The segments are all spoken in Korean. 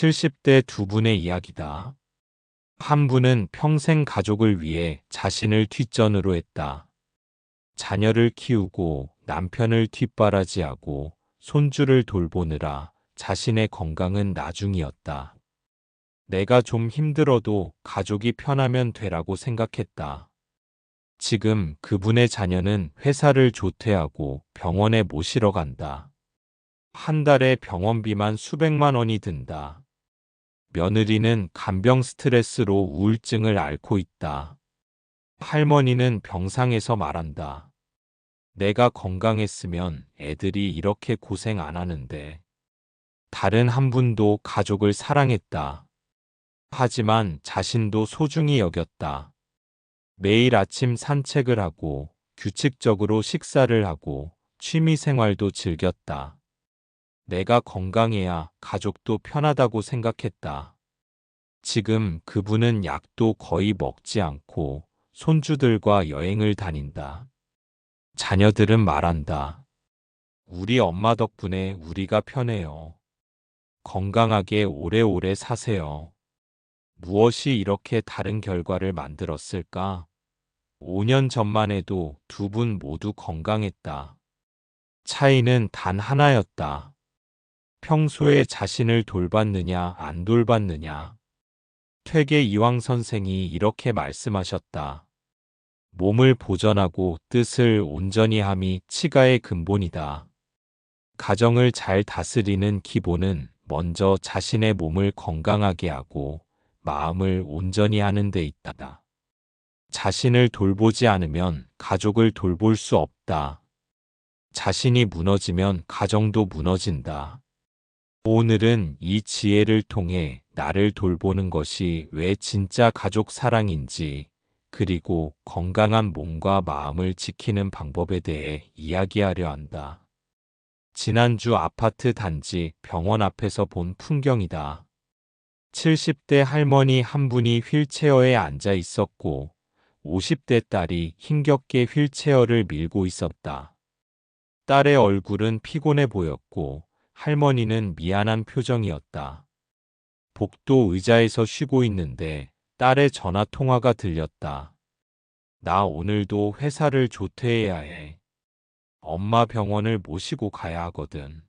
70대 두 분의 이야기다. 한 분은 평생 가족을 위해 자신을 뒷전으로 했다. 자녀를 키우고 남편을 뒷바라지하고 손주를 돌보느라 자신의 건강은 나중이었다. 내가 좀 힘들어도 가족이 편하면 되라고 생각했다. 지금 그분의 자녀는 회사를 조퇴하고 병원에 모시러 간다. 한 달에 병원비만 수백만 원이 든다. 며느리는 간병 스트레스로 우울증을 앓고 있다. 할머니는 병상에서 말한다. 내가 건강했으면 애들이 이렇게 고생 안 하는데. 다른 한 분도 가족을 사랑했다. 하지만 자신도 소중히 여겼다. 매일 아침 산책을 하고 규칙적으로 식사를 하고 취미 생활도 즐겼다. 내가 건강해야 가족도 편하다고 생각했다. 지금 그분은 약도 거의 먹지 않고 손주들과 여행을 다닌다. 자녀들은 말한다. 우리 엄마 덕분에 우리가 편해요. 건강하게 오래오래 사세요. 무엇이 이렇게 다른 결과를 만들었을까? 5년 전만 해도 두 분 모두 건강했다. 차이는 단 하나였다. 평소에 자신을 돌봤느냐, 안 돌봤느냐. 퇴계 이황 선생이 이렇게 말씀하셨다. 몸을 보전하고 뜻을 온전히 함이 치가의 근본이다. 가정을 잘 다스리는 기본은 먼저 자신의 몸을 건강하게 하고 마음을 온전히 하는 데 있다. 자신을 돌보지 않으면 가족을 돌볼 수 없다. 자신이 무너지면 가정도 무너진다. 오늘은 이 지혜를 통해 나를 돌보는 것이 왜 진짜 가족 사랑인지, 그리고 건강한 몸과 마음을 지키는 방법에 대해 이야기하려 한다. 지난주 아파트 단지 병원 앞에서 본 풍경이다. 70대 할머니 한 분이 휠체어에 앉아 있었고, 50대 딸이 힘겹게 휠체어를 밀고 있었다. 딸의 얼굴은 피곤해 보였고, 할머니는 미안한 표정이었다. 복도 의자에서 쉬고 있는데 딸의 전화 통화가 들렸다. 나 오늘도 회사를 조퇴해야 해. 엄마 병원을 모시고 가야 하거든.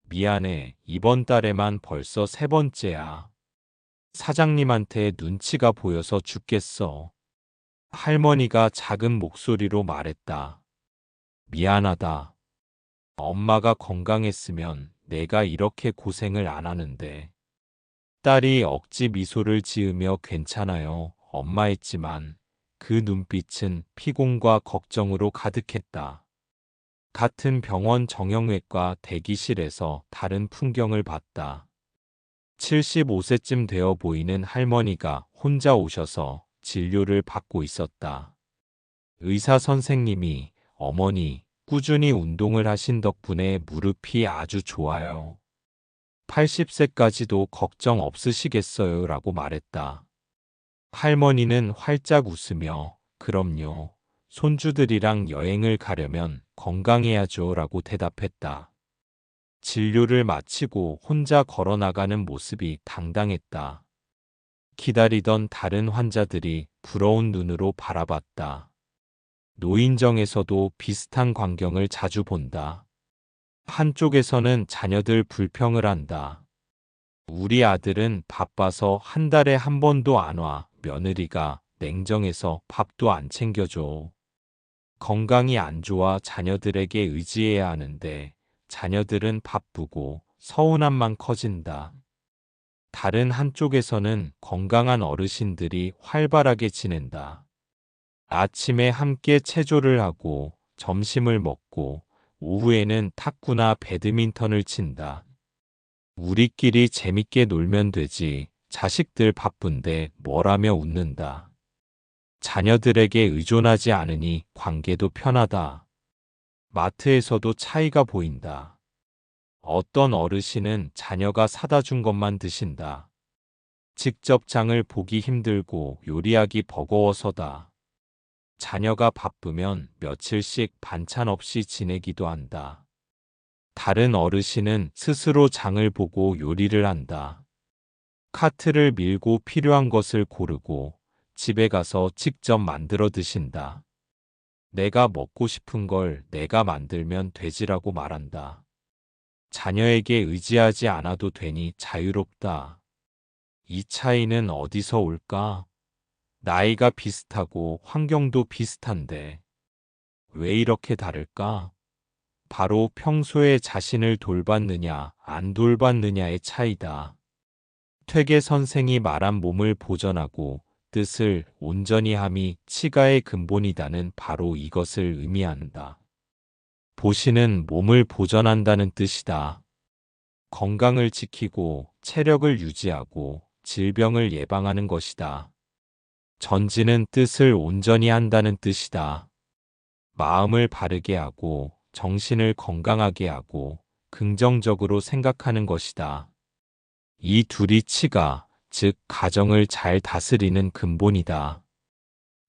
미안해, 이번 달에만 벌써 세 번째야. 사장님한테 눈치가 보여서 죽겠어. 할머니가 작은 목소리로 말했다. 미안하다. 엄마가 건강했으면 내가 이렇게 고생을 안 하는데. 딸이 억지 미소를 지으며 괜찮아요, 엄마 했지만 그 눈빛은 피곤과 걱정으로 가득했다. 같은 병원 정형외과 대기실에서 다른 풍경을 봤다. 75세쯤 되어 보이는 할머니가 혼자 오셔서 진료를 받고 있었다. 의사 선생님이 어머니, 꾸준히 운동을 하신 덕분에 무릎이 아주 좋아요. 80세까지도 걱정 없으시겠어요? 라고 말했다. 할머니는 활짝 웃으며 그럼요. 손주들이랑 여행을 가려면 건강해야죠. 라고 대답했다. 진료를 마치고 혼자 걸어나가는 모습이 당당했다. 기다리던 다른 환자들이 부러운 눈으로 바라봤다. 노인정에서도 비슷한 광경을 자주 본다. 한쪽에서는 자녀들 불평을 한다. 우리 아들은 바빠서 한 달에 한 번도 안 와. 며느리가 냉정해서 밥도 안 챙겨줘. 건강이 안 좋아 자녀들에게 의지해야 하는데 자녀들은 바쁘고 서운함만 커진다. 다른 한쪽에서는 건강한 어르신들이 활발하게 지낸다. 아침에 함께 체조를 하고 점심을 먹고 오후에는 탁구나 배드민턴을 친다. 우리끼리 재밌게 놀면 되지. 자식들 바쁜데 뭘 하며 웃는다. 자녀들에게 의존하지 않으니 관계도 편하다. 마트에서도 차이가 보인다. 어떤 어르신은 자녀가 사다 준 것만 드신다. 직접 장을 보기 힘들고 요리하기 버거워서다. 자녀가 바쁘면 며칠씩 반찬 없이 지내기도 한다. 다른 어르신은 스스로 장을 보고 요리를 한다. 카트를 밀고 필요한 것을 고르고 집에 가서 직접 만들어 드신다. 내가 먹고 싶은 걸 내가 만들면 되지라고 말한다. 자녀에게 의지하지 않아도 되니 자유롭다. 이 차이는 어디서 올까? 나이가 비슷하고 환경도 비슷한데 왜 이렇게 다를까? 바로 평소에 자신을 돌봤느냐, 안 돌봤느냐의 차이다. 퇴계 선생이 말한 몸을 보전하고 뜻을 온전히 함이 치가의 근본이다는 바로 이것을 의미한다. 보시는 몸을 보전한다는 뜻이다. 건강을 지키고 체력을 유지하고 질병을 예방하는 것이다. 전지는 뜻을 온전히 한다는 뜻이다. 마음을 바르게 하고 정신을 건강하게 하고 긍정적으로 생각하는 것이다. 이 둘이 치가, 즉 가정을 잘 다스리는 근본이다.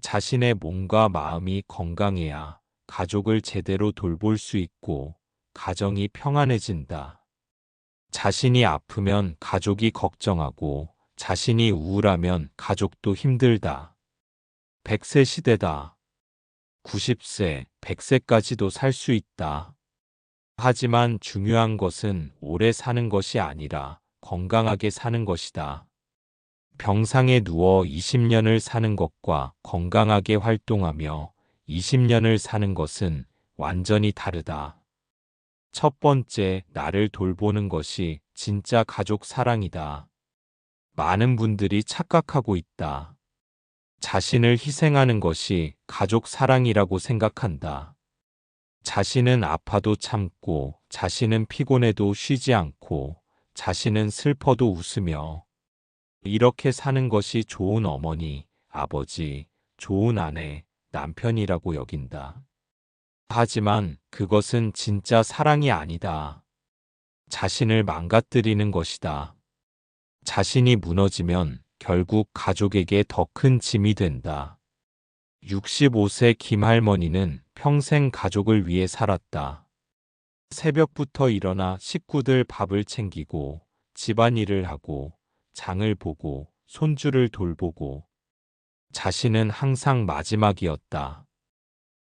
자신의 몸과 마음이 건강해야 가족을 제대로 돌볼 수 있고 가정이 평안해진다. 자신이 아프면 가족이 걱정하고 자신이 우울하면 가족도 힘들다. 100세 시대다. 90세, 100세까지도 살 수 있다. 하지만 중요한 것은 오래 사는 것이 아니라 건강하게 사는 것이다. 병상에 누워 20년을 사는 것과 건강하게 활동하며 20년을 사는 것은 완전히 다르다. 첫 번째, 나를 돌보는 것이 진짜 가족 사랑이다. 많은 분들이 착각하고 있다. 자신을 희생하는 것이 가족 사랑이라고 생각한다. 자신은 아파도 참고, 자신은 피곤해도 쉬지 않고, 자신은 슬퍼도 웃으며, 이렇게 사는 것이 좋은 어머니, 아버지, 좋은 아내, 남편이라고 여긴다. 하지만 그것은 진짜 사랑이 아니다. 자신을 망가뜨리는 것이다. 자신이 무너지면 결국 가족에게 더 큰 짐이 된다. 65세 김할머니는 평생 가족을 위해 살았다. 새벽부터 일어나 식구들 밥을 챙기고 집안일을 하고 장을 보고 손주를 돌보고 자신은 항상 마지막이었다.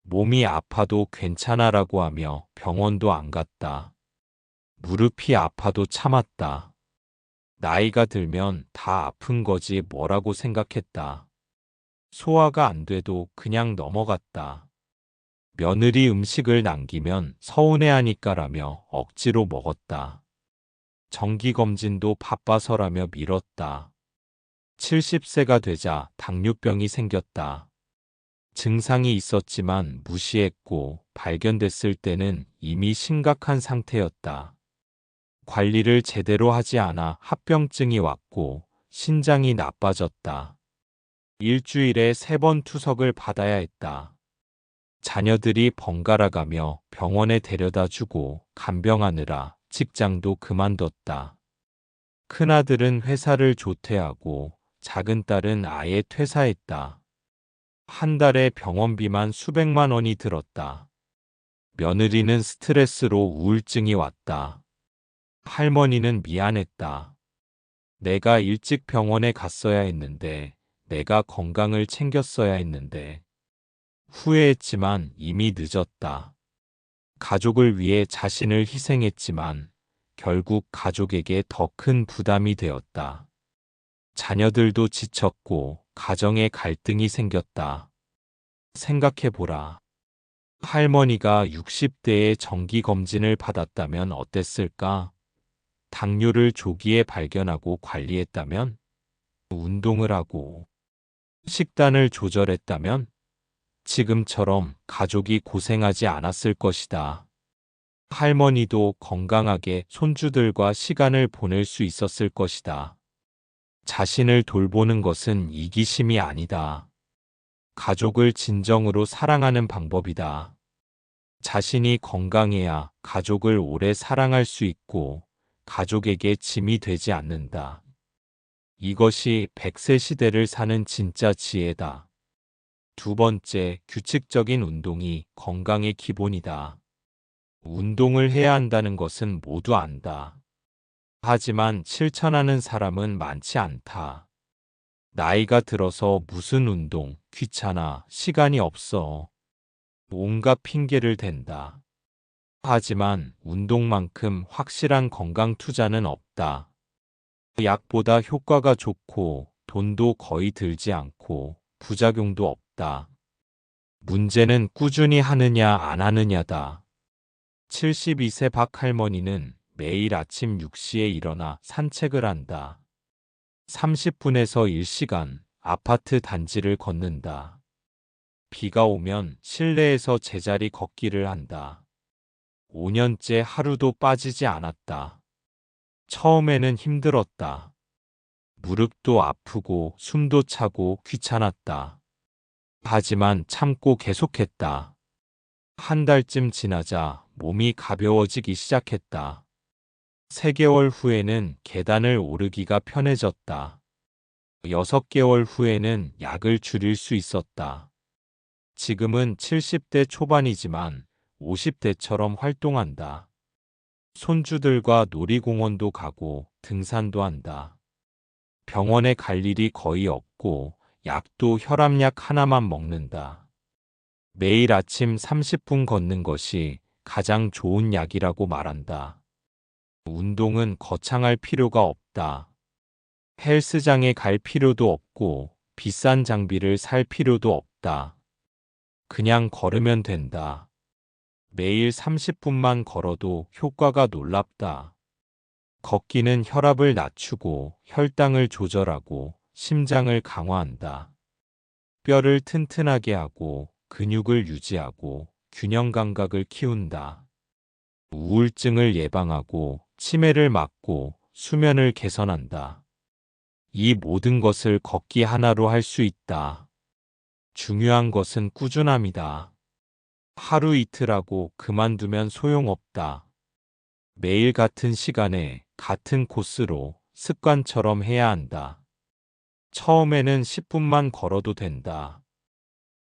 몸이 아파도 괜찮아라고 하며 병원도 안 갔다. 무릎이 아파도 참았다. 나이가 들면 다 아픈 거지 뭐라고 생각했다. 소화가 안 돼도 그냥 넘어갔다. 며느리 음식을 남기면 서운해하니까라며 억지로 먹었다. 정기검진도 바빠서라며 미뤘다. 70세가 되자 당뇨병이 생겼다. 증상이 있었지만 무시했고 발견됐을 때는 이미 심각한 상태였다. 관리를 제대로 하지 않아 합병증이 왔고 신장이 나빠졌다. 일주일에 3번 투석을 받아야 했다. 자녀들이 번갈아가며 병원에 데려다 주고 간병하느라 직장도 그만뒀다. 큰아들은 회사를 조퇴하고 작은 딸은 아예 퇴사했다. 한 달에 병원비만 수백만 원이 들었다. 며느리는 스트레스로 우울증이 왔다. 할머니는 미안했다. 내가 일찍 병원에 갔어야 했는데, 내가 건강을 챙겼어야 했는데. 후회했지만 이미 늦었다. 가족을 위해 자신을 희생했지만 결국 가족에게 더 큰 부담이 되었다. 자녀들도 지쳤고 가정에 갈등이 생겼다. 생각해보라. 할머니가 60대에 정기검진을 받았다면 어땠을까? 당뇨를 조기에 발견하고 관리했다면? 운동을 하고 식단을 조절했다면? 지금처럼 가족이 고생하지 않았을 것이다. 할머니도 건강하게 손주들과 시간을 보낼 수 있었을 것이다. 자신을 돌보는 것은 이기심이 아니다. 가족을 진정으로 사랑하는 방법이다. 자신이 건강해야 가족을 오래 사랑할 수 있고 가족에게 짐이 되지 않는다. 이것이 100세 시대를 사는 진짜 지혜다. 두 번째, 규칙적인 운동이 건강의 기본이다. 운동을 해야 한다는 것은 모두 안다. 하지만 실천하는 사람은 많지 않다. 나이가 들어서 무슨 운동, 귀찮아, 시간이 없어. 온갖 핑계를 댄다. 하지만 운동만큼 확실한 건강 투자는 없다. 약보다 효과가 좋고 돈도 거의 들지 않고 부작용도 없다. 문제는 꾸준히 하느냐 안 하느냐다. 72세 박 할머니는 매일 아침 6시에 일어나 산책을 한다. 30분에서 1시간 아파트 단지를 걷는다. 비가 오면 실내에서 제자리 걷기를 한다. 5년째 하루도 빠지지 않았다. 처음에는 힘들었다. 무릎도 아프고 숨도 차고 귀찮았다. 하지만 참고 계속했다. 한 달쯤 지나자 몸이 가벼워지기 시작했다. 3개월 후에는 계단을 오르기가 편해졌다. 6개월 후에는 약을 줄일 수 있었다. 지금은 70대 초반이지만 50대처럼 활동한다. 손주들과 놀이공원도 가고 등산도 한다. 병원에 갈 일이 거의 없고 약도 혈압약 하나만 먹는다. 매일 아침 30분 걷는 것이 가장 좋은 약이라고 말한다. 운동은 거창할 필요가 없다. 헬스장에 갈 필요도 없고 비싼 장비를 살 필요도 없다. 그냥 걸으면 된다. 매일 30분만 걸어도 효과가 놀랍다. 걷기는 혈압을 낮추고 혈당을 조절하고 심장을 강화한다. 뼈를 튼튼하게 하고 근육을 유지하고 균형 감각을 키운다. 우울증을 예방하고 치매를 막고 수면을 개선한다. 이 모든 것을 걷기 하나로 할 수 있다. 중요한 것은 꾸준함이다. 하루 이틀 하고 그만두면 소용없다. 매일 같은 시간에 같은 코스로 습관처럼 해야 한다. 처음에는 10분만 걸어도 된다.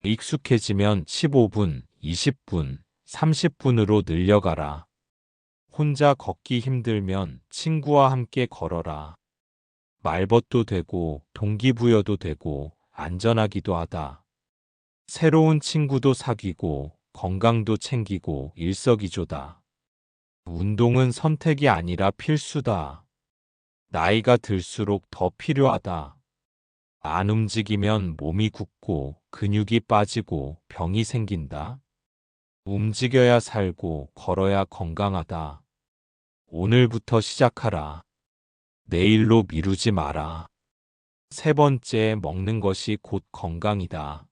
익숙해지면 15분, 20분, 30분으로 늘려가라. 혼자 걷기 힘들면 친구와 함께 걸어라. 말벗도 되고 동기부여도 되고 안전하기도 하다. 새로운 친구도 사귀고 건강도 챙기고 일석이조다. 운동은 선택이 아니라 필수다. 나이가 들수록 더 필요하다. 안 움직이면 몸이 굳고 근육이 빠지고 병이 생긴다. 움직여야 살고 걸어야 건강하다. 오늘부터 시작하라. 내일로 미루지 마라. 3번째, 먹는 것이 곧 건강이다.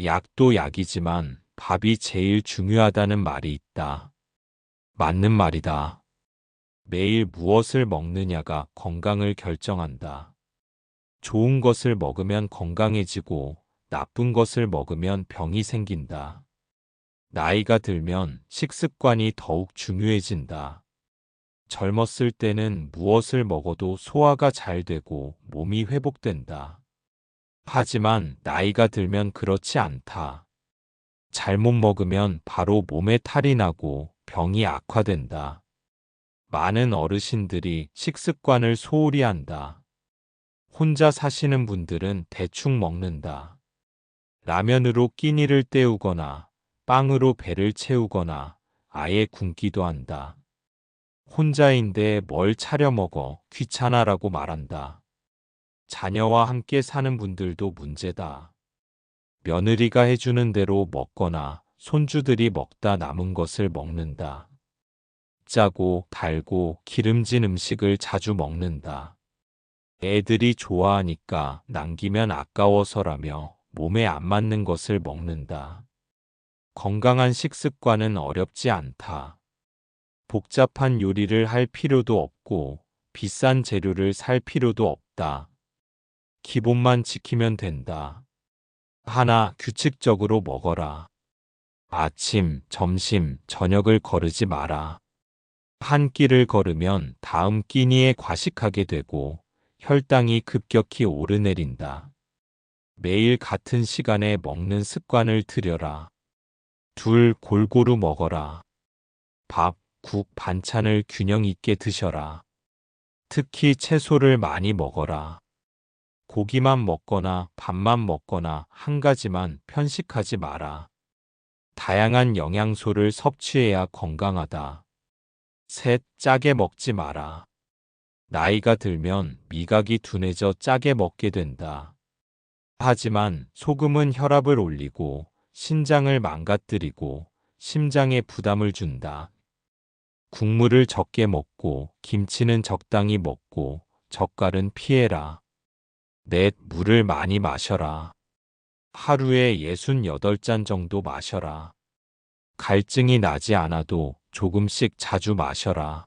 약도 약이지만 밥이 제일 중요하다는 말이 있다. 맞는 말이다. 매일 무엇을 먹느냐가 건강을 결정한다. 좋은 것을 먹으면 건강해지고 나쁜 것을 먹으면 병이 생긴다. 나이가 들면 식습관이 더욱 중요해진다. 젊었을 때는 무엇을 먹어도 소화가 잘 되고 몸이 회복된다. 하지만 나이가 들면 그렇지 않다. 잘못 먹으면 바로 몸에 탈이 나고 병이 악화된다. 많은 어르신들이 식습관을 소홀히 한다. 혼자 사시는 분들은 대충 먹는다. 라면으로 끼니를 때우거나 빵으로 배를 채우거나 아예 굶기도 한다. 혼자인데 뭘 차려 먹어 귀찮아라고 말한다. 자녀와 함께 사는 분들도 문제다. 며느리가 해주는 대로 먹거나 손주들이 먹다 남은 것을 먹는다. 짜고 달고 기름진 음식을 자주 먹는다. 애들이 좋아하니까 남기면 아까워서라며 몸에 안 맞는 것을 먹는다. 건강한 식습관은 어렵지 않다. 복잡한 요리를 할 필요도 없고 비싼 재료를 살 필요도 없다. 기본만 지키면 된다. 하나, 규칙적으로 먹어라. 아침, 점심, 저녁을 거르지 마라. 한 끼를 거르면 다음 끼니에 과식하게 되고 혈당이 급격히 오르내린다. 매일 같은 시간에 먹는 습관을 들여라. 둘, 골고루 먹어라. 밥, 국, 반찬을 균형 있게 드셔라. 특히 채소를 많이 먹어라. 고기만 먹거나 밥만 먹거나 한 가지만 편식하지 마라. 다양한 영양소를 섭취해야 건강하다. 셋, 짜게 먹지 마라. 나이가 들면 미각이 둔해져 짜게 먹게 된다. 하지만 소금은 혈압을 올리고 신장을 망가뜨리고 심장에 부담을 준다. 국물을 적게 먹고 김치는 적당히 먹고 젓갈은 피해라. 넷, 물을 많이 마셔라. 하루에 68잔 정도 마셔라. 갈증이 나지 않아도 조금씩 자주 마셔라.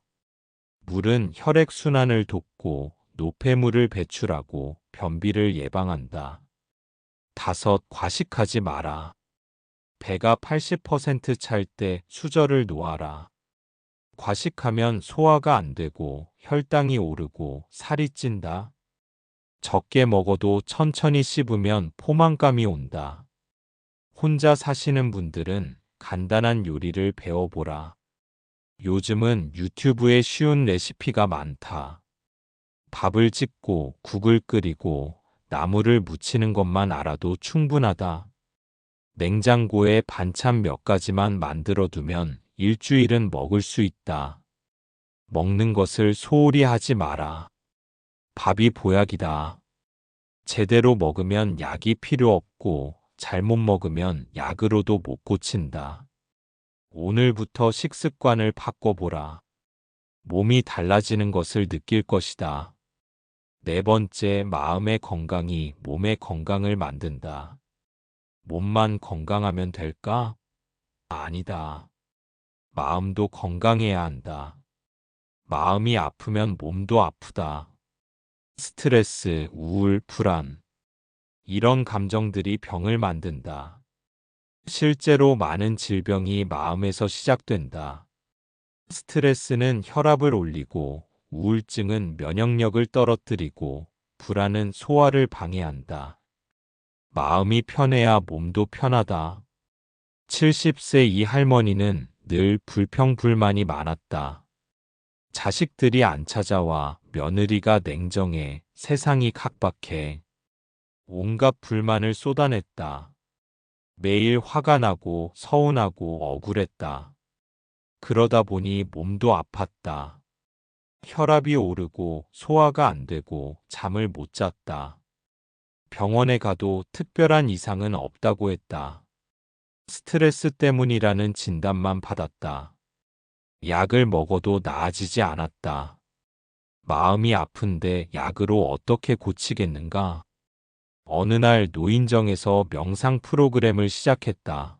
물은 혈액순환을 돕고 노폐물을 배출하고 변비를 예방한다. 다섯, 과식하지 마라. 배가 80% 찰 때 수저를 놓아라. 과식하면 소화가 안 되고 혈당이 오르고 살이 찐다. 적게 먹어도 천천히 씹으면 포만감이 온다. 혼자 사시는 분들은 간단한 요리를 배워보라. 요즘은 유튜브에 쉬운 레시피가 많다. 밥을 짓고 국을 끓이고 나물을 무치는 것만 알아도 충분하다. 냉장고에 반찬 몇 가지만 만들어 두면 일주일은 먹을 수 있다. 먹는 것을 소홀히 하지 마라. 밥이 보약이다. 제대로 먹으면 약이 필요 없고 잘못 먹으면 약으로도 못 고친다. 오늘부터 식습관을 바꿔보라. 몸이 달라지는 것을 느낄 것이다. 네 번째, 마음의 건강이 몸의 건강을 만든다. 몸만 건강하면 될까? 아니다. 마음도 건강해야 한다. 마음이 아프면 몸도 아프다. 스트레스, 우울, 불안. 이런 감정들이 병을 만든다. 실제로 많은 질병이 마음에서 시작된다. 스트레스는 혈압을 올리고, 우울증은 면역력을 떨어뜨리고, 불안은 소화를 방해한다. 마음이 편해야 몸도 편하다. 70세 이 할머니는 늘 불평불만이 많았다. 자식들이 안 찾아와, 며느리가 냉정해, 세상이 각박해. 온갖 불만을 쏟아냈다. 매일 화가 나고 서운하고 억울했다. 그러다 보니 몸도 아팠다. 혈압이 오르고 소화가 안 되고 잠을 못 잤다. 병원에 가도 특별한 이상은 없다고 했다. 스트레스 때문이라는 진단만 받았다. 약을 먹어도 나아지지 않았다. 마음이 아픈데 약으로 어떻게 고치겠는가? 어느 날 노인정에서 명상 프로그램을 시작했다.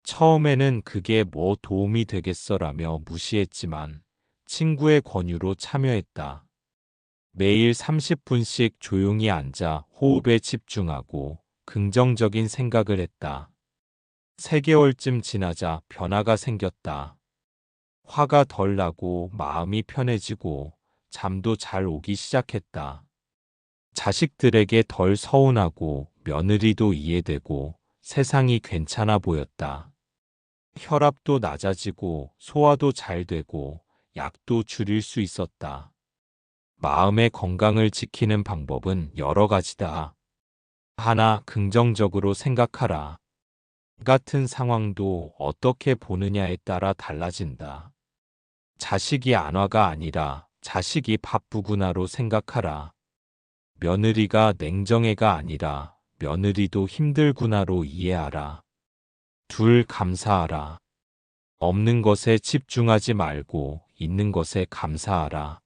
처음에는 그게 뭐 도움이 되겠어라며 무시했지만 친구의 권유로 참여했다. 매일 30분씩 조용히 앉아 호흡에 집중하고 긍정적인 생각을 했다. 3개월쯤 지나자 변화가 생겼다. 화가 덜 나고 마음이 편해지고 잠도 잘 오기 시작했다. 자식들에게 덜 서운하고 며느리도 이해되고 세상이 괜찮아 보였다. 혈압도 낮아지고 소화도 잘 되고 약도 줄일 수 있었다. 마음의 건강을 지키는 방법은 여러 가지다. 하나, 긍정적으로 생각하라. 같은 상황도 어떻게 보느냐에 따라 달라진다. 자식이 안와가 아니라 자식이 바쁘구나로 생각하라. 며느리가 냉정해가 아니라 며느리도 힘들구나로 이해하라. 둘, 감사하라. 없는 것에 집중하지 말고 있는 것에 감사하라.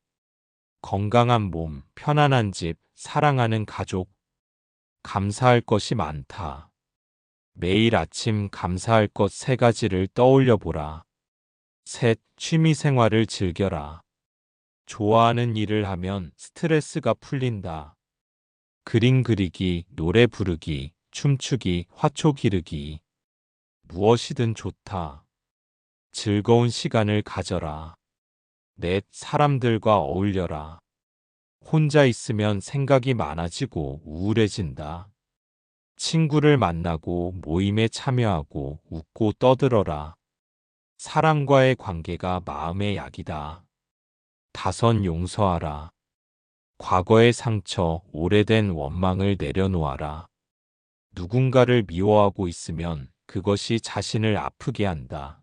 건강한 몸, 편안한 집, 사랑하는 가족. 감사할 것이 많다. 매일 아침 감사할 것 3가지를 떠올려 보라. 셋, 취미 생활을 즐겨라. 좋아하는 일을 하면 스트레스가 풀린다. 그림 그리기, 노래 부르기, 춤추기, 화초 기르기. 무엇이든 좋다. 즐거운 시간을 가져라. 넷, 사람들과 어울려라. 혼자 있으면 생각이 많아지고 우울해진다. 친구를 만나고 모임에 참여하고 웃고 떠들어라. 사람과의 관계가 마음의 약이다. 5. 용서하라. 과거의 상처, 오래된 원망을 내려놓아라. 누군가를 미워하고 있으면 그것이 자신을 아프게 한다.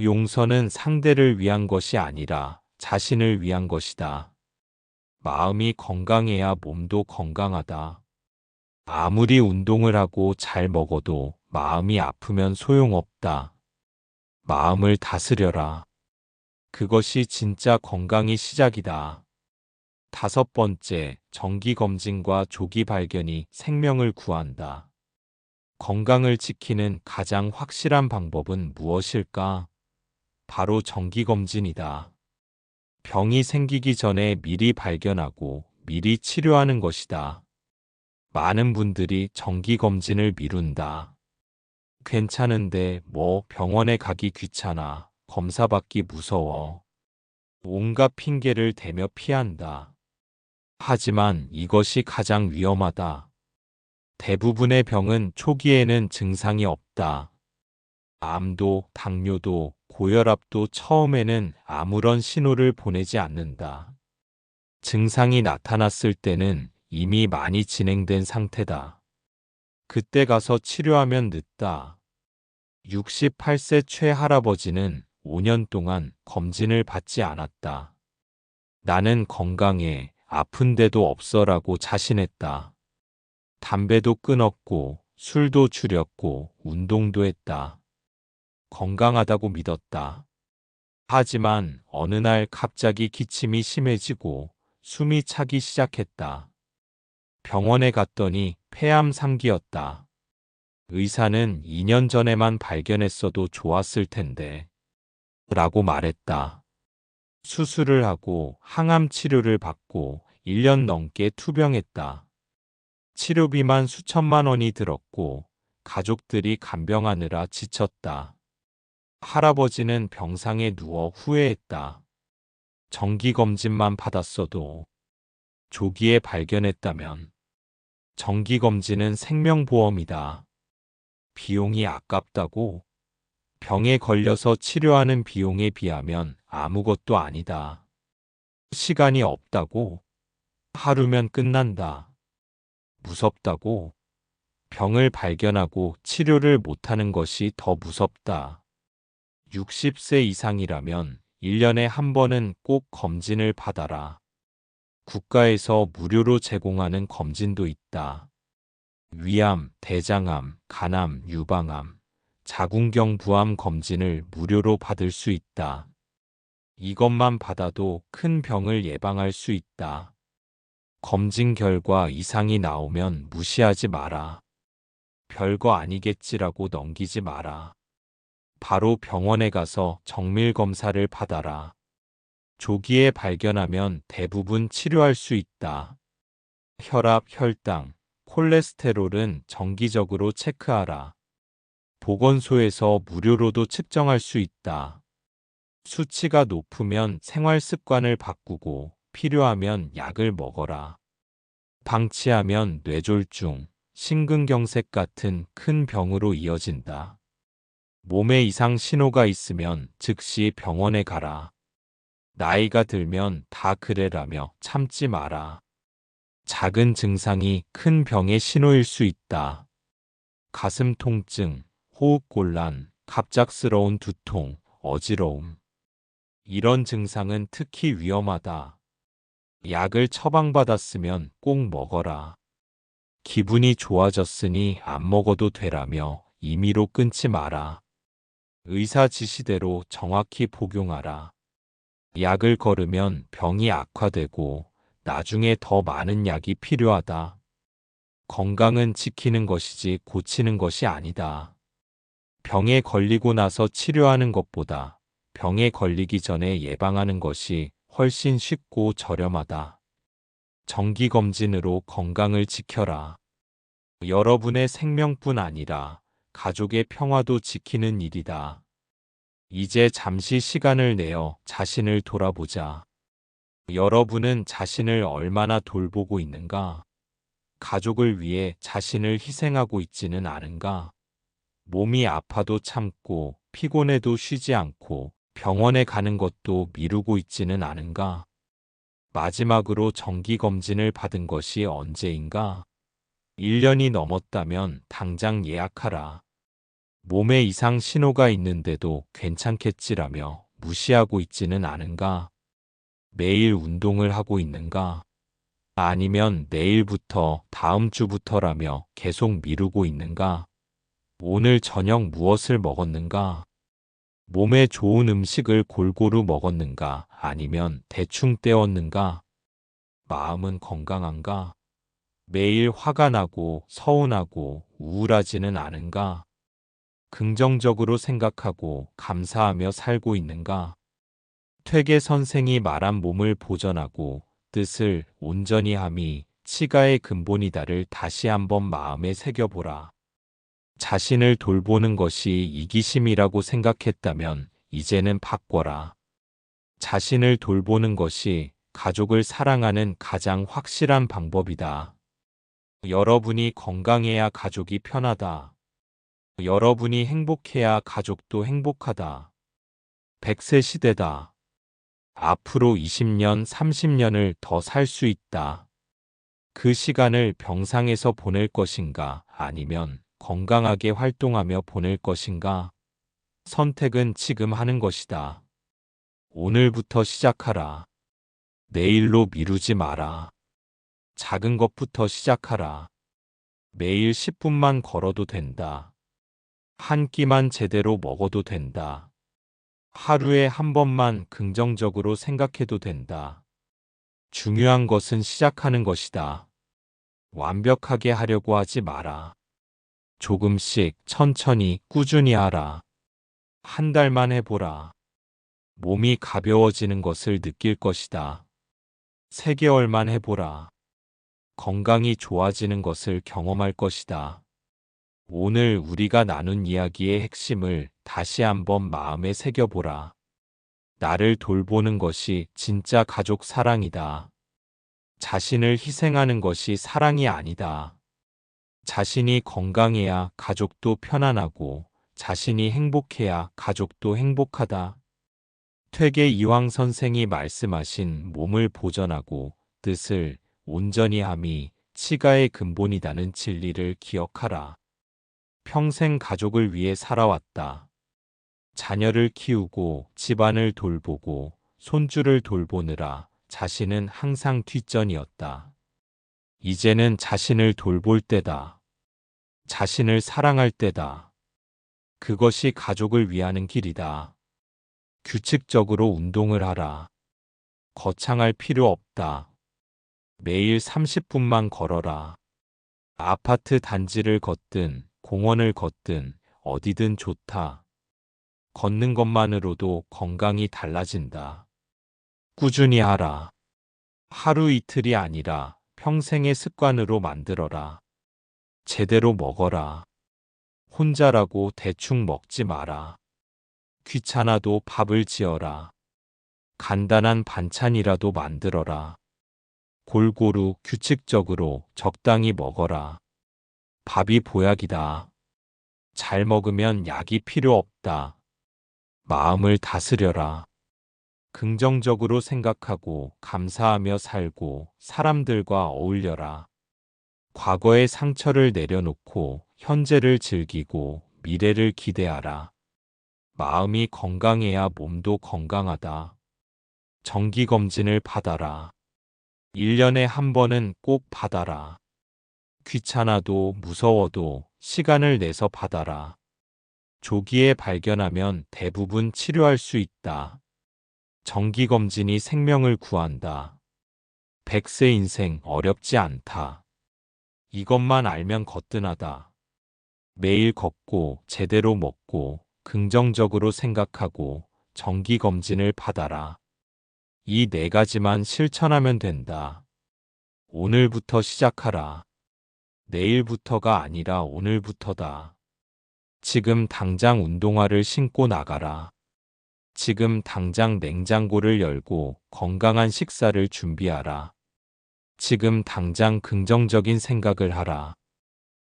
용서는 상대를 위한 것이 아니라 자신을 위한 것이다. 마음이 건강해야 몸도 건강하다. 아무리 운동을 하고 잘 먹어도 마음이 아프면 소용없다. 마음을 다스려라. 그것이 진짜 건강의 시작이다. 5. 정기검진과 조기 발견이 생명을 구한다. 건강을 지키는 가장 확실한 방법은 무엇일까? 바로 정기검진이다. 병이 생기기 전에 미리 발견하고 미리 치료하는 것이다. 많은 분들이 정기검진을 미룬다. 괜찮은데 뭐 병원에 가기 귀찮아, 검사받기 무서워. 온갖 핑계를 대며 피한다. 하지만 이것이 가장 위험하다. 대부분의 병은 초기에는 증상이 없다. 암도, 당뇨도, 고혈압도 처음에는 아무런 신호를 보내지 않는다. 증상이 나타났을 때는 이미 많이 진행된 상태다. 그때 가서 치료하면 늦다. 68세 최할아버지는 5년 동안 검진을 받지 않았다. 나는 건강해, 아픈데도 없어라고 자신했다. 담배도 끊었고, 술도 줄였고, 운동도 했다. 건강하다고 믿었다. 하지만 어느 날 갑자기 기침이 심해지고 숨이 차기 시작했다. 병원에 갔더니 폐암 3기였다. 의사는 2년 전에만 발견했어도 좋았을 텐데 라고 말했다. 수술을 하고 항암 치료를 받고 1년 넘게 투병했다. 치료비만 수천만 원이 들었고 가족들이 간병하느라 지쳤다. 할아버지는 병상에 누워 후회했다. 정기검진만 받았어도 조기에 발견했다면. 정기검진은 생명보험이다. 비용이 아깝다고? 병에 걸려서 치료하는 비용에 비하면 아무것도 아니다. 시간이 없다고? 하루면 끝난다. 무섭다고? 병을 발견하고 치료를 못하는 것이 더 무섭다. 60세 이상이라면 1년에 한 번은 꼭 검진을 받아라. 국가에서 무료로 제공하는 검진도 있다. 위암, 대장암, 간암, 유방암, 자궁경 부암 검진을 무료로 받을 수 있다. 이것만 받아도 큰 병을 예방할 수 있다. 검진 결과 이상이 나오면 무시하지 마라. 별거 아니겠지라고 넘기지 마라. 바로 병원에 가서 정밀 검사를 받아라. 조기에 발견하면 대부분 치료할 수 있다. 혈압, 혈당, 콜레스테롤은 정기적으로 체크하라. 보건소에서 무료로도 측정할 수 있다. 수치가 높으면 생활 습관을 바꾸고 필요하면 약을 먹어라. 방치하면 뇌졸중, 심근경색 같은 큰 병으로 이어진다. 몸에 이상 신호가 있으면 즉시 병원에 가라. 나이가 들면 다 그래라며 참지 마라. 작은 증상이 큰 병의 신호일 수 있다. 가슴 통증, 호흡곤란, 갑작스러운 두통, 어지러움. 이런 증상은 특히 위험하다. 약을 처방받았으면 꼭 먹어라. 기분이 좋아졌으니 안 먹어도 되라며 임의로 끊지 마라. 의사 지시대로 정확히 복용하라. 약을 거르면 병이 악화되고 나중에 더 많은 약이 필요하다. 건강은 지키는 것이지 고치는 것이 아니다. 병에 걸리고 나서 치료하는 것보다 병에 걸리기 전에 예방하는 것이 훨씬 쉽고 저렴하다. 정기검진으로 건강을 지켜라. 여러분의 생명뿐 아니라 가족의 평화도 지키는 일이다. 이제 잠시 시간을 내어 자신을 돌아보자. 여러분은 자신을 얼마나 돌보고 있는가? 가족을 위해 자신을 희생하고 있지는 않은가? 몸이 아파도 참고 피곤해도 쉬지 않고 병원에 가는 것도 미루고 있지는 않은가? 마지막으로 정기검진을 받은 것이 언제인가? 1년이 넘었다면 당장 예약하라. 몸에 이상 신호가 있는데도 괜찮겠지라며 무시하고 있지는 않은가? 매일 운동을 하고 있는가? 아니면 내일부터, 다음 주부터라며 계속 미루고 있는가? 오늘 저녁 무엇을 먹었는가? 몸에 좋은 음식을 골고루 먹었는가? 아니면 대충 때웠는가? 마음은 건강한가? 매일 화가 나고 서운하고 우울하지는 않은가? 긍정적으로 생각하고 감사하며 살고 있는가? 퇴계 선생이 말한 몸을 보전하고 뜻을 온전히 함이 치가의 근본이다를 다시 한번 마음에 새겨보라. 자신을 돌보는 것이 이기심이라고 생각했다면 이제는 바꿔라. 자신을 돌보는 것이 가족을 사랑하는 가장 확실한 방법이다. 여러분이 건강해야 가족이 편하다. 여러분이 행복해야 가족도 행복하다. 100세 시대다. 앞으로 20년, 30년을 더 살 수 있다. 그 시간을 병상에서 보낼 것인가, 아니면 건강하게 활동하며 보낼 것인가? 선택은 지금 하는 것이다. 오늘부터 시작하라. 내일로 미루지 마라. 작은 것부터 시작하라. 매일 10분만 걸어도 된다. 한 끼만 제대로 먹어도 된다. 하루에 한 번만 긍정적으로 생각해도 된다. 중요한 것은 시작하는 것이다. 완벽하게 하려고 하지 마라. 조금씩 천천히 꾸준히 하라. 한 달만 해보라. 몸이 가벼워지는 것을 느낄 것이다. 3개월만 해보라. 건강이 좋아지는 것을 경험할 것이다. 오늘 우리가 나눈 이야기의 핵심을 다시 한번 마음에 새겨보라. 나를 돌보는 것이 진짜 가족 사랑이다. 자신을 희생하는 것이 사랑이 아니다. 자신이 건강해야 가족도 편안하고 자신이 행복해야 가족도 행복하다. 퇴계 이황 선생이 말씀하신 몸을 보전하고 뜻을 온전히 함이 치가의 근본이다는 진리를 기억하라. 평생 가족을 위해 살아왔다. 자녀를 키우고 집안을 돌보고 손주를 돌보느라 자신은 항상 뒷전이었다. 이제는 자신을 돌볼 때다. 자신을 사랑할 때다. 그것이 가족을 위하는 길이다. 규칙적으로 운동을 하라. 거창할 필요 없다. 매일 30분만 걸어라. 아파트 단지를 걷든 공원을 걷든 어디든 좋다. 걷는 것만으로도 건강이 달라진다. 꾸준히 하라. 하루 이틀이 아니라 평생의 습관으로 만들어라. 제대로 먹어라. 혼자라고 대충 먹지 마라. 귀찮아도 밥을 지어라. 간단한 반찬이라도 만들어라. 골고루 규칙적으로 적당히 먹어라. 밥이 보약이다. 잘 먹으면 약이 필요 없다. 마음을 다스려라. 긍정적으로 생각하고 감사하며 살고 사람들과 어울려라. 과거의 상처를 내려놓고 현재를 즐기고 미래를 기대하라. 마음이 건강해야 몸도 건강하다. 정기검진을 받아라. 1년에 한 번은 꼭 받아라. 귀찮아도 무서워도 시간을 내서 받아라. 조기에 발견하면 대부분 치료할 수 있다. 정기검진이 생명을 구한다. 100세 인생 어렵지 않다. 이것만 알면 거뜬하다. 매일 걷고 제대로 먹고 긍정적으로 생각하고 정기검진을 받아라. 이 4가지만 실천하면 된다. 오늘부터 시작하라. 내일부터가 아니라 오늘부터다. 지금 당장 운동화를 신고 나가라. 지금 당장 냉장고를 열고 건강한 식사를 준비하라. 지금 당장 긍정적인 생각을 하라.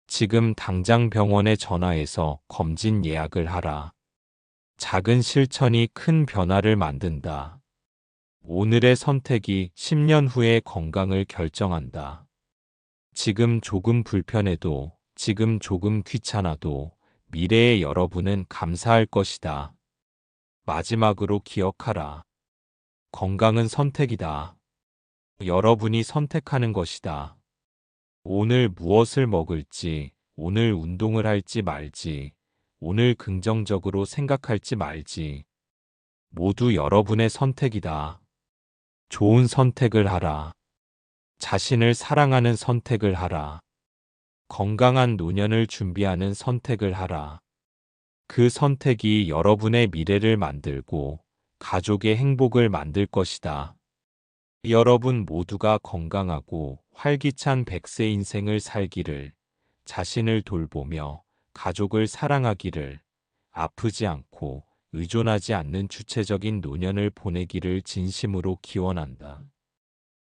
지금 당장 병원에 전화해서 검진 예약을 하라. 작은 실천이 큰 변화를 만든다. 오늘의 선택이 10년 후의 건강을 결정한다. 지금 조금 불편해도, 지금 조금 귀찮아도 미래의 여러분은 감사할 것이다. 마지막으로 기억하라. 건강은 선택이다. 여러분이 선택하는 것이다. 오늘 무엇을 먹을지, 오늘 운동을 할지 말지, 오늘 긍정적으로 생각할지 말지. 모두 여러분의 선택이다. 좋은 선택을 하라. 자신을 사랑하는 선택을 하라. 건강한 노년을 준비하는 선택을 하라. 그 선택이 여러분의 미래를 만들고 가족의 행복을 만들 것이다. 여러분 모두가 건강하고 활기찬 100세 인생을 살기를, 자신을 돌보며 가족을 사랑하기를, 아프지 않고 의존하지 않는 주체적인 노년을 보내기를 진심으로 기원한다.